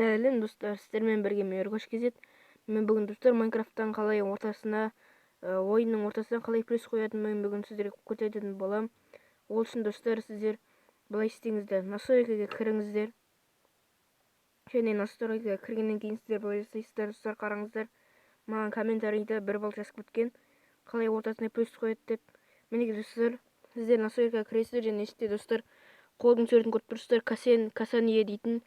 Сәлем достар, сіздермен бірге мен Еркош Кезет. Мен бүгін достар Майнкрафттан қалай ойынның ортасына қалай плюс қоятынын бүгін сіздерге көрсететін болам. Ол үшін достар, сіздер былай істеңіздер, настройкаға кіріңіздер. Және настройкаға кіргеннен кейін сіздер былай жасайсыздар достар, қараңыздар. Маған комментарийда бір бал жазып кеткен, қалай ортасына плюс қояды деп. Мінекей достар, сіздер настройкаға кіресіздер және іште достар қолдың суретін көріп тұрсыздар, Касание дейтін.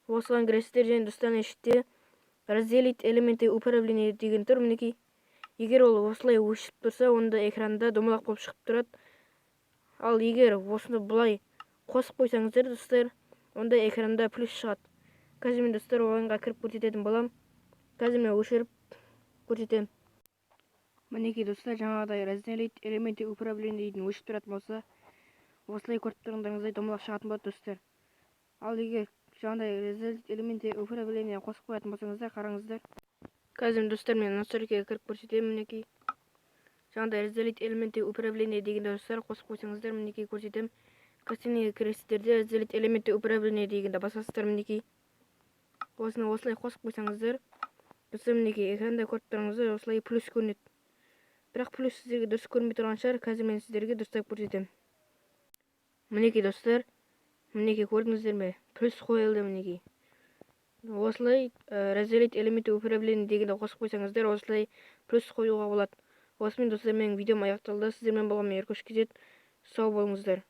Осыған кіресіздер және достар іште разделить элементы управления деген тұр. Мінекей, егер ол осылай өшіп тұрса, онда экранда домалақ болып шығып тұрады. Ал егер осыны бұлай қосып қойсаңыздар достар, онда экранда плюс шығады. Қазір мен достар ойынға кіріп көрсететін болам. Қазір мен өшіріп көрсетемін. Мінекей достар, жаңағыдай разделить элементы управления дейтін өшіп тұратын болса, осылай көріп тұрғандарыңыздай домалақ шығатын болады достар. Ал егер жаңағыдай разделить элементы управления қосып қоятын болсаңыздар, қараңыздар. Қазір достар мен настройкаға кіріп көрсетемін. Мінекей, жаңағыдай разделить элементы управления дегенде достар қосып қойсаңыздар, мінекей көрсетемін. Кастинге кіресіздерде разделить элементы управления дегенде басасыздар. Мінекей, осыны осылай қосып қойсаңыздар, достар мінекей экранда көріп тұрғаныңыздар осылай плюс көрінеді. Бірақ плюс сіздерге дұрыс көрінбей тұрған шығар. Қазір мен сіздерге дұрыстап көрсетемін. Мінекей достар, мінекей көрдіңіздер ме? Плюс қойылды. Мінекей осылай разделить элементы управления дегенде қосып қойсаңыздар, осылай плюс қоюға болады. Осымен достар, менің видеом аяқталды. Сіздермен болған мен Еркош Кезет. Сау болыңыздар.